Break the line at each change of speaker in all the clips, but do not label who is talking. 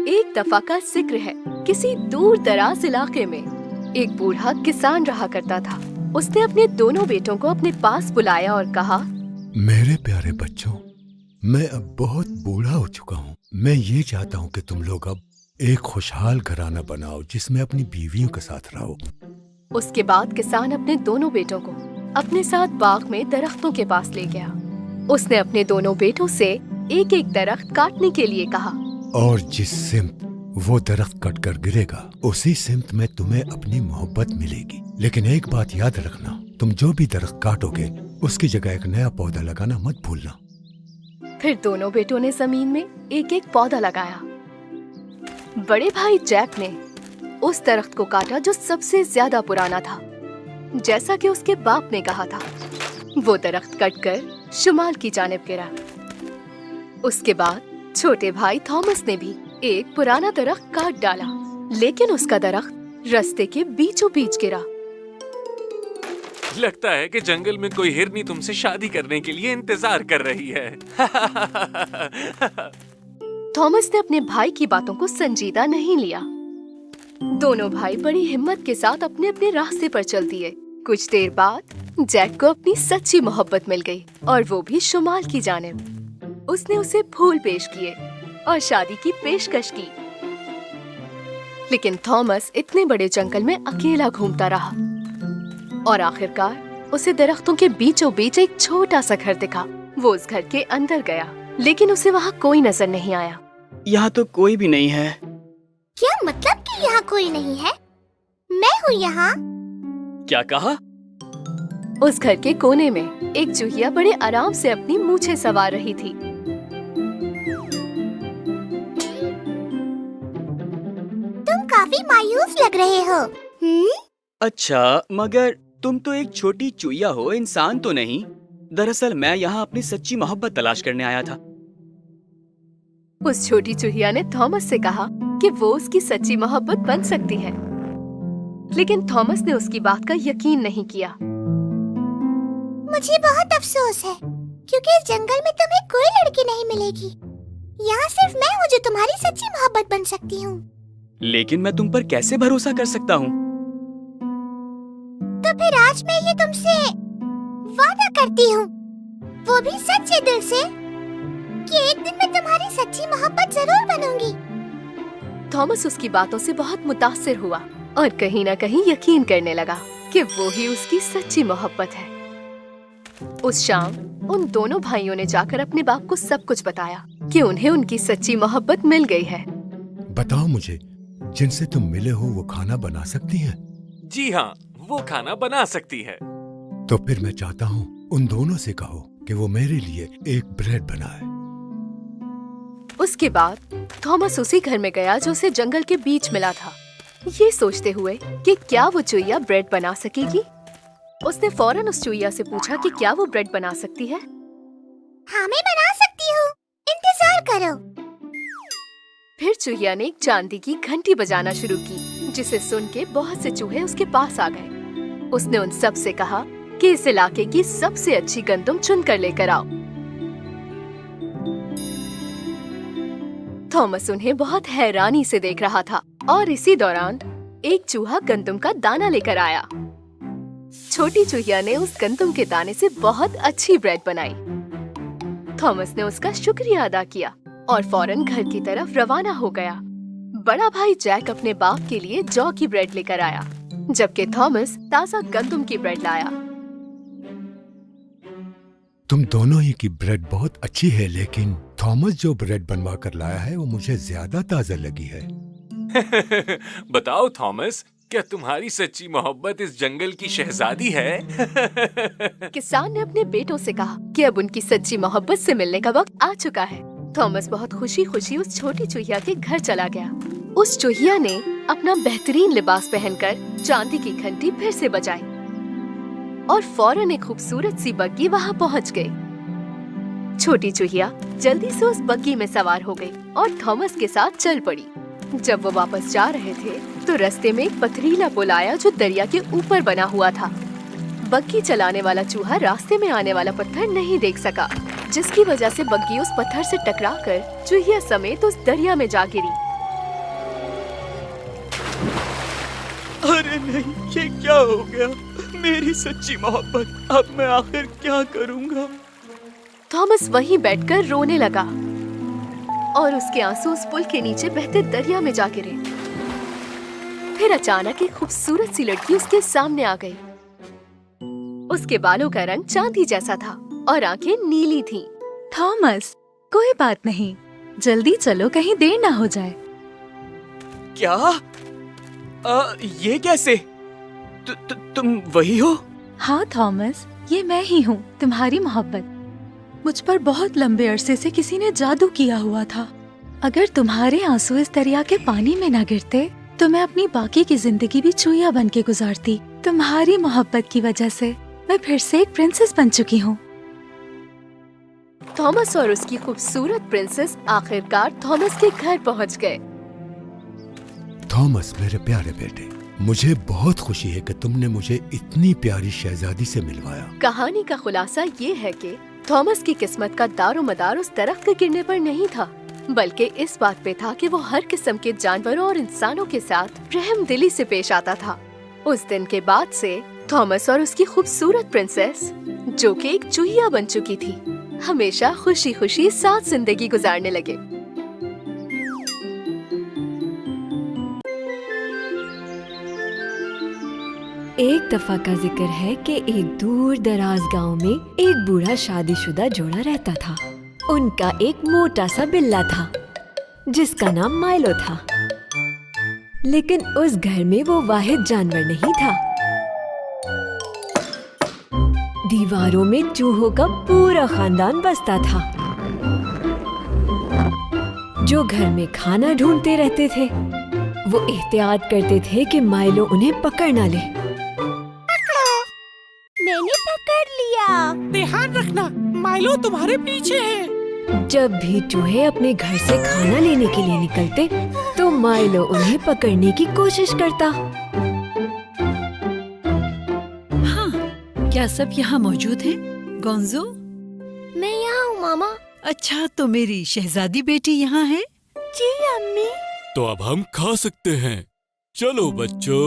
एक दफा का जिक्र है। किसी दूर दराज इलाके में एक बूढ़ा किसान रहा करता था। उसने अपने दोनों बेटों को अपने पास बुलाया और कहा,
मेरे प्यारे बच्चों, मैं अब बहुत बूढ़ा हो चुका हूँ। मैं ये चाहता हूँ कि तुम लोग अब एक खुशहाल घराना बनाओ जिसमें अपनी बीवियों के साथ रहो।
उसके बाद किसान अपने दोनों बेटों को अपने साथ बाग में दरख्तों के पास ले गया। उसने अपने दोनों बेटों से एक एक दरख्त काटने के लिए कहा,
और जिस सिमत वो दरख्त कट कर गिरेगा उसी सिमत में तुम्हें अपनी मोहब्बत मिलेगी। लेकिन एक बात याद रखना, तुम जो भी दरख्त काटोगे उसकी जगह एक नया पौधा लगाना मत भूलना।
फिर दोनों बेटों ने जमीन में एक एक पौधा लगाया। बड़े भाई जैक ने उस दरख्त को काटा जो सबसे ज्यादा पुराना था। जैसा कि उसके बाप ने कहा था, वो दरख्त कटकर शुमाल की जानिब गिरा। उसके बाद छोटे भाई थॉमस ने भी एक पुराना दरख्त काट डाला, लेकिन उसका दरख्त रास्ते के बीचों बीच गिरा।
लगता है कि जंगल में कोई हिरनी तुमसे शादी करने के लिए इंतजार कर रही है।
थॉमस ने अपने भाई की बातों को संजीदा नहीं लिया। दोनों भाई बड़ी हिम्मत के साथ अपने अपने रास्ते पर चल दिए। कुछ देर बाद जैक को अपनी सच्ची मोहब्बत मिल गई और वो भी शुमाल की जानिब। उसने उसे फूल पेश किए और शादी की पेशकश की। लेकिन थॉमस इतने बड़े जंगल में अकेला घूमता रहा और आखिरकार उसे दरख्तों के बीचों बीच एक छोटा सा घर दिखा। वो उस घर के अंदर गया, लेकिन उसे वहाँ कोई नजर नहीं आया।
यहाँ तो कोई भी नहीं है।
क्या मतलब कि यहाँ कोई नहीं है? मैं हूँ यहाँ।
क्या कहा?
उस घर के कोने में एक चूहिया बड़े आराम से अपनी मूछें संवार रही थी।
तुम काफी मायूस लग रहे हो।
अच्छा, मगर तुम तो एक छोटी चूहिया हो, इंसान तो नहीं। दरअसल मैं यहाँ अपनी सच्ची मोहब्बत तलाश करने आया था।
उस छोटी चूहिया ने थॉमस से कहा कि वो उसकी सच्ची मोहब्बत बन सकती है, लेकिन थॉमस ने उसकी बात का यकीन नहीं किया।
मुझे बहुत अफसोस है, क्योंकि इस जंगल में तुम्हें कोई लड़की नहीं मिलेगी। यहाँ सिर्फ मैं हूँ जो तुम्हारी सच्ची मोहब्बत बन सकती हूँ।
लेकिन मैं तुम पर कैसे भरोसा कर सकता हूँ?
तो फिर आज मैं ये तुमसे वादा करती हूँ, वो भी सच्चे दिल से, कि एक दिन मैं तुम्हारी सच्ची मोहब्बत जरूर बनूंगी।
थॉमस उसकी बातों से बहुत मुतासिर हुआ और कहीं न कहीं यकीन करने लगा कि वो ही उसकी सच्ची मोहब्बत है। उस शाम उन दोनों भाइयों ने जाकर अपने बाप को सब कुछ बताया कि उन्हें उनकी सच्ची मोहब्बत मिल गई है।
बताओ मुझे, जिनसे तुम मिले हो वो खाना बना सकती हैं?
जी हाँ, वो खाना बना सकती है।
तो फिर मैं चाहता हूँ उन दोनों से कहो कि वो मेरे लिए एक ब्रेड बनाए।
उसके बाद थॉमस उसी घर में गया जो उसे जंगल के बीच मिला था, ये सोचते हुए कि क्या वो चूहिया ब्रेड बना सकेगी। उसने फौरन उस चूहिया से पूछा कि क्या वो ब्रेड बना सकती है।
हाँ, मैं बना सकती हूँ, इंतजार करो।
फिर चूहिया ने एक चांदी की घंटी बजाना शुरू की, जिसे सुन के बहुत से चूहे उसके पास आ गए। उसने उन सब से कहा कि इस इलाके की सबसे अच्छी गंदम चुन कर लेकर आओ। थॉमस उन्हें बहुत हैरानी से देख रहा था और इसी दौरान एक चूहा गंदम का दाना लेकर आया। छोटी चूहिया ने उस गंदम के दाने से बहुत अच्छी ब्रेड बनाई। थॉमस ने उसका शुक्रिया अदा किया और फौरन घर की तरफ रवाना हो गया। बड़ा भाई जैक अपने बाप के लिए जौ की ब्रेड लेकर आया, जबकि थॉमस ताज़ा गंदम की ब्रेड लाया।
तुम दोनों ही की ब्रेड बहुत अच्छी है, लेकिन थॉमस जो ब्रेड बनवा कर लाया है वो मुझे ज्यादा ताज़ा लगी है।
बताओ थॉमस, क्या तुम्हारी सच्ची मोहब्बत इस जंगल की शहजादी है?
किसान ने अपने बेटों से कहा कि अब उनकी सच्ची मोहब्बत से मिलने का वक्त आ चुका है। थॉमस बहुत खुशी खुशी उस छोटी चूहिया के घर चला गया। उस चूहिया ने अपना बेहतरीन लिबास पहनकर चांदी की घंटी फिर से बजाई और फौरन एक खूबसूरत सी बग्गी वहाँ पहुँच गई। छोटी चूहिया जल्दी से उस बग्गी में सवार हो गई और थॉमस के साथ चल पड़ी। जब वो वापस जा रहे थे तो रास्ते में एक पथरीला पुल आया जो दरिया के ऊपर बना हुआ था। बग्गी चलाने वाला चूहा रास्ते में आने वाला पत्थर नहीं देख सका, जिसकी वजह से बग्गी उस पत्थर से टकराकर चूहिया समेत उस दरिया में जा गिरी।
अरे नहीं, ये क्या हो गया? मेरी सच्ची मोहब्बत, अब मैं आखिर क्या करूंगा?
थॉमस वहीं बैठकर रोने लगा और उसके आंसू उस पुल के नीचे बहते दरिया में जा गिरे। फिर अचानक एक खूबसूरत सी लड़की उसके सामने आ गई। उसके बालों का रंग चांदी जैसा था और आंखें नीली थीं।
थॉमस, कोई बात नहीं, जल्दी चलो, कहीं देर ना हो जाए।
क्या? ये कैसे? तुम वही हो?
हाँ थॉमस, ये मैं ही हूँ, तुम्हारी मोहब्बत। मुझ पर बहुत लंबे अरसे से किसी ने जादू किया हुआ था। अगर तुम्हारे आंसू इस दरिया के पानी में न गिरते तो मैं अपनी बाकी की जिंदगी भी चूहिया बन के गुजारती। तुम्हारी मोहब्बत की वजह से मैं फिर से एक प्रिंसेस बन चुकी हूँ।
थॉमस और उसकी खूबसूरत प्रिंसेस आखिरकार थॉमस के घर पहुंच गए।
थॉमस मेरे प्यारे बेटे, मुझे बहुत खुशी है कि तुमने मुझे इतनी प्यारी शहजादी से मिलवाया।
कहानी का खुलासा ये है कि थॉमस की किस्मत का दारोमदार उस दरख्त के गिरने पर नहीं था, बल्कि इस बात पे था कि वो हर किस्म के जानवरों और इंसानों के साथ रहमदिली से पेश आता था। उस दिन के बाद से थॉमस और उसकी खूबसूरत प्रिंसेस, जो कि एक चूहिया बन चुकी थी, हमेशा खुशी खुशी साथ जिंदगी गुजारने लगे।
एक दफा का जिक्र है कि एक दूर दराज गांव में एक बूढ़ा शादीशुदा जोड़ा रहता था। उनका एक मोटा सा बिल्ला था जिसका नाम माइलो था। लेकिन उस घर में वो वाहिद जानवर नहीं था। दीवारों में चूहों का पूरा खानदान बसता था, जो घर में खाना ढूंढते रहते थे। वो एहतियात करते थे कि माइलो उन्हें पकड़ ना ले।
मैंने पकड़ लिया।
ध्यान रखना, माइलो तुम्हारे पीछे है।
जब भी चूहे अपने घर से खाना लेने के लिए निकलते तो माइलो उन्हें पकड़ने की कोशिश करता।
हाँ, क्या सब यहाँ मौजूद हैं? गोंजो?
मैं यहाँ हूँ मामा।
अच्छा, तो मेरी शहजादी बेटी यहाँ है?
जी अम्मी।
तो अब हम खा सकते हैं। चलो बच्चों।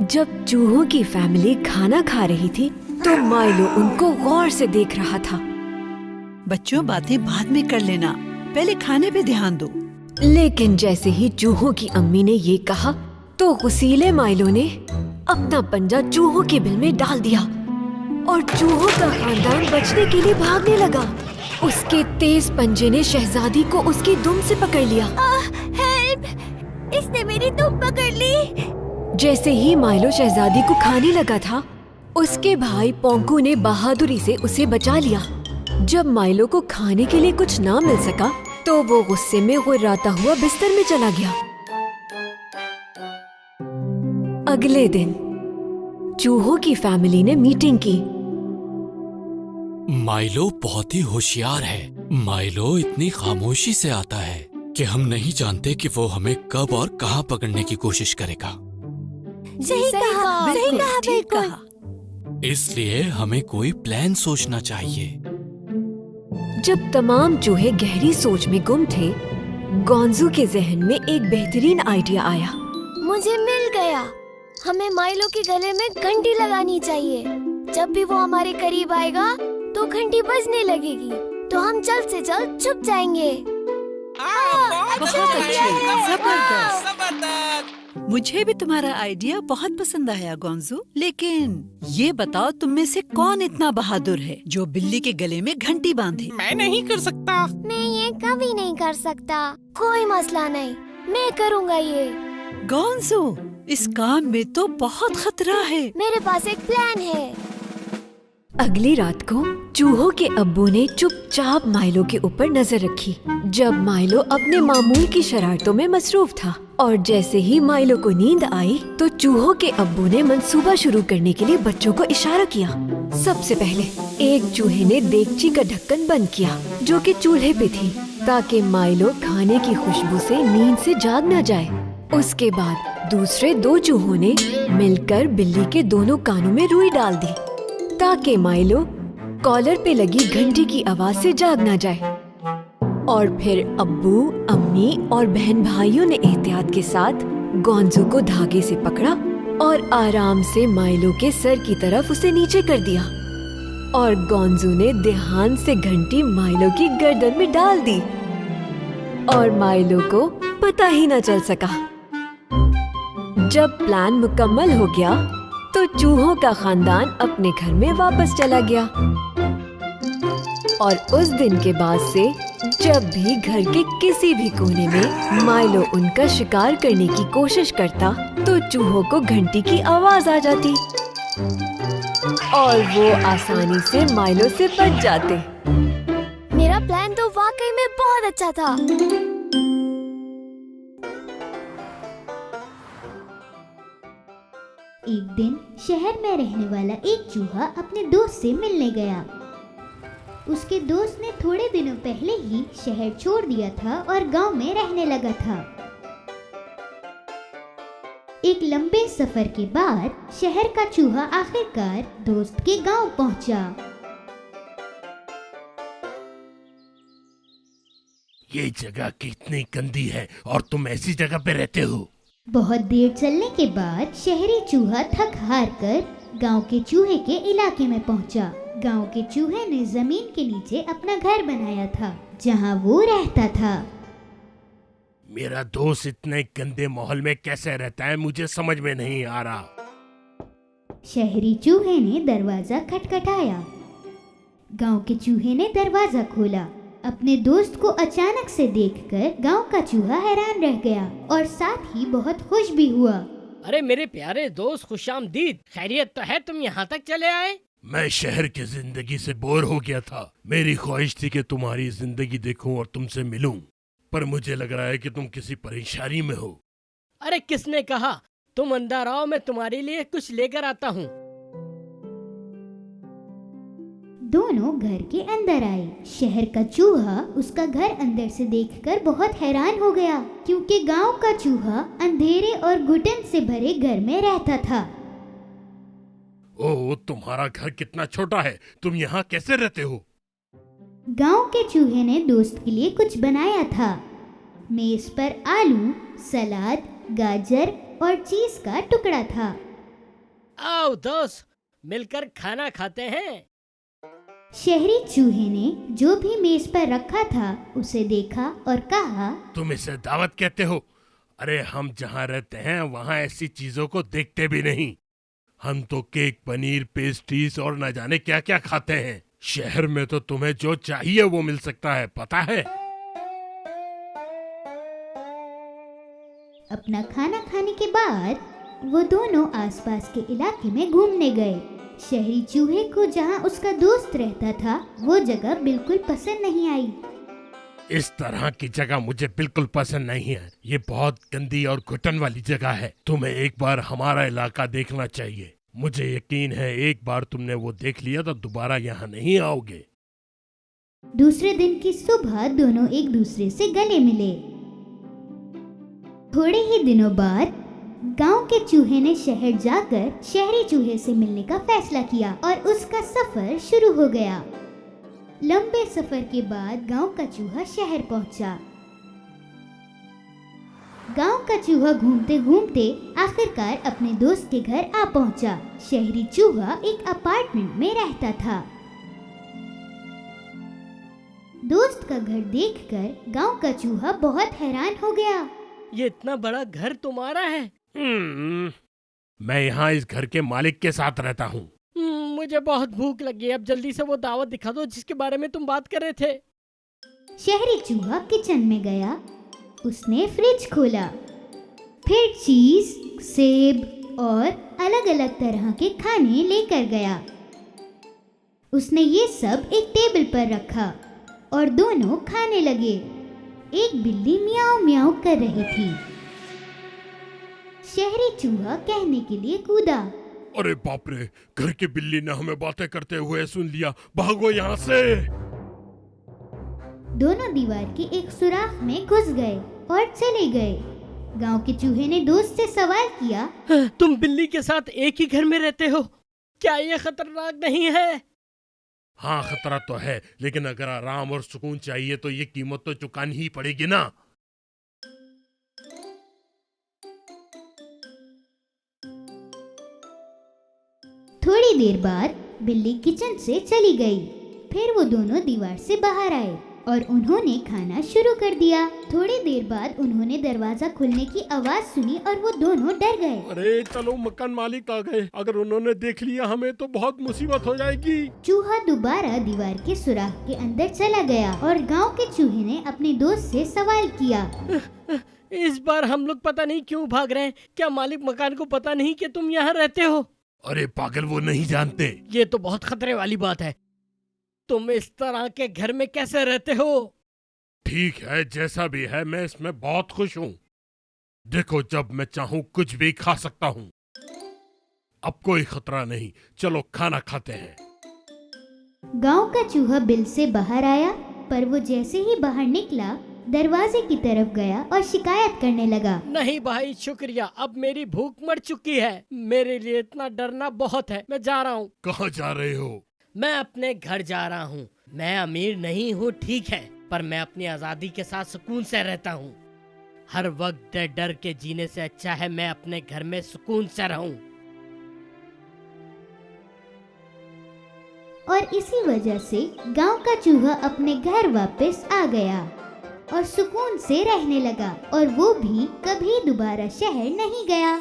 जब चूहों की फैमिली खाना खा रही थी तो माइलो उनको गौर से देख रहा था।
बच्चों, बातें बाद में कर लेना, पहले खाने पे ध्यान दो।
लेकिन जैसे ही चूहों की अम्मी ने ये कहा तो गुस्सीले माइलो ने अपना पंजा चूहों के बिल में डाल दिया और चूहों का खानदान बचने के लिए भागने लगा। उसके तेज पंजे ने शहजादी को उसकी दुम से पकड़ लिया।
हेल्प! इसने मेरी दुम पकड़ ली।
जैसे ही माइलो शहजादी को खाने लगा था, उसके भाई पोंकू ने बहादुरी से उसे बचा लिया। जब माइलो को खाने के लिए कुछ ना मिल सका तो वो गुस्से में गुर्राता हुआ बिस्तर में चला गया। अगले दिन चूहों की फैमिली ने मीटिंग की।
माइलो बहुत ही होशियार है। माइलो इतनी खामोशी से आता है कि हम नहीं जानते कि वो हमें कब और कहाँ पकड़ने की कोशिश करेगा।
सही कहा,
ठीक कहा।
इसलिए हमें कोई प्लान सोचना चाहिए।
जब तमाम चूहे गहरी सोच में गुम थे, गोंजू के जहन में एक बेहतरीन आइडिया आया।
मुझे मिल गया। हमें माइलो के गले में घंटी लगानी चाहिए। जब भी वो हमारे करीब आएगा तो घंटी बजने लगेगी, तो हम जल्द से जल्द छुप जाएंगे।
बहुत अच्छे, जबरदस्त। मुझे भी तुम्हारा आइडिया बहुत पसंद आया गोंजू। लेकिन ये बताओ, तुम में से कौन इतना बहादुर है जो बिल्ली के गले में घंटी बांधे?
मैं नहीं कर सकता।
मैं ये कभी नहीं कर सकता। कोई मसला नहीं, मैं करूँगा ये।
गोंजू, इस काम में तो बहुत खतरा है।
मेरे पास एक प्लान है।
अगली रात को चूहों के अब्बू ने चुपचाप माइलो के ऊपर नजर रखी, जब माइलो अपने मामूल की शरारतों में मसरूफ था। और जैसे ही माइलो को नींद आई तो चूहों के अब्बू ने मंसूबा शुरू करने के लिए बच्चों को इशारा किया। सबसे पहले एक चूहे ने देगची का ढक्कन बंद किया जो कि चूल्हे पे थी, ताकि माइलो खाने की खुशबू से नींद से जाग न जाए। उसके बाद दूसरे दो चूहों ने मिलकर बिल्ली के दोनों कानों में रुई डाल दी, ताकि माइलो कॉलर पे लगी घंटी की आवाज से जाग ना जाए। और फिर अब्बू, अम्मी और बहन भाइयों ने एहतियात के साथ गोंजू को धागे से पकड़ा और आराम से माइलो के सर की तरफ उसे नीचे कर दिया और गोंजू ने ध्यान से घंटी माइलो की गर्दन में डाल दी और माइलो को पता ही न चल सका। जब प्लान मुकम्मल हो गया तो चूहों का खानदान अपने घर में वापस चला गया और उस दिन के बाद से जब भी घर के किसी भी कोने में माइलो उनका शिकार करने की कोशिश करता तो चूहों को घंटी की आवाज आ जाती और वो आसानी से माइलो से बच जाते।
मेरा प्लान तो वाकई में बहुत अच्छा था।
एक दिन शहर में रहने वाला एक चूहा अपने दोस्त से मिलने गया। उसके दोस्त ने थोड़े दिनों पहले ही शहर छोड़ दिया था और गांव में रहने लगा था। एक लंबे सफर के बाद शहर का चूहा आखिरकार दोस्त के गांव पहुंचा।
ये जगह कितनी गंदी है और तुम ऐसी जगह पे रहते हो।
बहुत देर चलने के बाद शहरी चूहा थक हार कर गांव के चूहे के इलाके में पहुंचा। गांव के चूहे ने जमीन के नीचे अपना घर बनाया था जहां वो रहता था।
मेरा दोस्त इतने गंदे माहौल में कैसे रहता है मुझे समझ में नहीं आ रहा।
शहरी चूहे ने दरवाजा खटखटाया। गांव के चूहे ने दरवाजा खोला। अपने दोस्त को अचानक से देखकर गांव का चूहा हैरान रह गया और साथ ही बहुत खुश भी हुआ।
अरे मेरे प्यारे दोस्त, खुशामदीद। खैरियत तो है, तुम यहाँ तक चले आए?
मैं शहर की जिंदगी से बोर हो गया था। मेरी ख्वाहिश थी कि तुम्हारी जिंदगी देखूं और तुमसे मिलूं, पर मुझे लग रहा है कि तुम किसी परेशानी में हो।
अरे किसने कहा? तुम अंदर आओ, मैं तुम्हारे लिए कुछ लेकर आता हूँ।
दोनों घर के अंदर आए। शहर का चूहा उसका घर अंदर से देखकर बहुत हैरान हो गया, क्योंकि गांव का चूहा अंधेरे और घुटन से भरे घर में रहता था।
ओह, तुम्हारा घर कितना छोटा है। तुम यहाँ कैसे रहते हो?
गांव के चूहे ने दोस्त के लिए कुछ बनाया था। मेज पर आलू, सलाद, गाजर और चीज का टुकड़ा था।
आओ दोस्त, मिलकर खाना खाते हैं।
शहरी चूहे ने जो भी मेज पर रखा था उसे देखा और कहा,
तुम इसे दावत कहते हो? अरे हम जहाँ रहते हैं वहाँ ऐसी चीजों को देखते भी नहीं। हम तो केक, पनीर, पेस्ट्रीज और न जाने क्या क्या खाते हैं। शहर में तो तुम्हें जो चाहिए वो मिल सकता है, पता है?
अपना खाना खाने के बाद वो दोनों आसपास के इलाके में घूमने गए। शहरी चूहे को जहाँ उसका दोस्त रहता था वो जगह बिल्कुल पसंद नहीं आई।
इस तरह की जगह मुझे बिल्कुल पसंद नहीं है। ये बहुत गंदी और घुटन वाली जगह है। तुम्हें एक बार हमारा इलाका देखना चाहिए। मुझे यकीन है एक बार तुमने वो देख लिया तो दोबारा यहाँ नहीं आओगे।
दूसरे दिन की सुबह दोनों एक दूसरे से गले मिले। थोड़े ही दिनों बाद गांव के चूहे ने शहर जाकर शहरी चूहे से मिलने का फैसला किया और उसका सफर शुरू हो गया। लंबे सफर के बाद गांव का चूहा शहर पहुंचा। गांव का चूहा घूमते घूमते आखिरकार अपने दोस्त के घर आ पहुंचा। शहरी चूहा एक अपार्टमेंट में रहता था। दोस्त का घर देखकर गांव का चूहा बहुत हैरान हो गया।
ये इतना बड़ा घर तुम्हारा है?
मैं यहाँ इस घर के मालिक के साथ रहता हूँ।
मुझे बहुत भूख लगी है। अब जल्दी से वो दावत दिखा दो जिसके बारे में तुम बात कर रहे थे।
शहरी चूहा किचन में गया। उसने फ्रिज खोला, फिर चीज, सेब और अलग अलग तरह के खाने लेकर गया। उसने ये सब एक टेबल पर रखा और दोनों खाने लगे। एक बिल्ली मियाऊ मियाऊ कर रही थी। शहरी चूहा कहने के लिए कूदा।
अरे बाप रे, घर की बिल्ली ने हमें बातें करते हुए सुन लिया। भागो यहाँ से।
दोनों दीवार के एक सुराख में घुस गए और चले गए। गांव के चूहे ने दोस्त से सवाल किया,
तुम बिल्ली के साथ एक ही घर में रहते हो, क्या ये खतरनाक नहीं है?
हाँ, खतरा तो है, लेकिन अगर आराम और सुकून चाहिए तो ये कीमत तो चुकानी ही पड़ेगी ना।
देर बाद बिल्ली किचन से चली गई। फिर वो दोनों दीवार से बाहर आए और उन्होंने खाना शुरू कर दिया। थोड़ी देर बाद उन्होंने दरवाजा खुलने की आवाज सुनी और वो दोनों डर गए।
अरे चलो, मकान मालिक आ गए। अगर उन्होंने देख लिया हमें तो बहुत मुसीबत हो जाएगी।
चूहा दोबारा दीवार के सुराख के अंदर चला गया और गांव के चूहे ने अपने दोस्त से सवाल किया,
इस बार हम लोग पता नहीं क्यों भाग रहे हैं। क्या मालिक मकान को पता नहीं कि तुम यहाँ रहते हो?
अरे पागल, वो नहीं जानते।
ये तो बहुत खतरे वाली बात है। तुम इस तरह के घर में कैसे रहते हो?
ठीक है, जैसा भी है, मैं इसमें बहुत खुश हूँ। देखो, जब मैं चाहूँ कुछ भी खा सकता हूँ। अब कोई खतरा नहीं। चलो खाना खाते हैं।
गांव का चूहा बिल से बाहर आया, पर वो जैसे ही बाहर निकला दरवाजे की तरफ गया और शिकायत करने लगा।
नहीं भाई, शुक्रिया, अब मेरी भूख मर चुकी है। मेरे लिए इतना डरना बहुत है। मैं जा रहा हूँ।
कहाँ जा रहे हो?
मैं अपने घर जा रहा हूँ। मैं अमीर नहीं हूँ, ठीक है, पर मैं अपनी आजादी के साथ सुकून से रहता हूँ। हर वक्त डर डर के जीने से अच्छा है मैं अपने घर में सुकून से रहूं।
और इसी वजह से गांव का चूहा अपने घर वापस आ गया और सुकून से रहने लगा और वो भी कभी दोबारा शहर नहीं गया।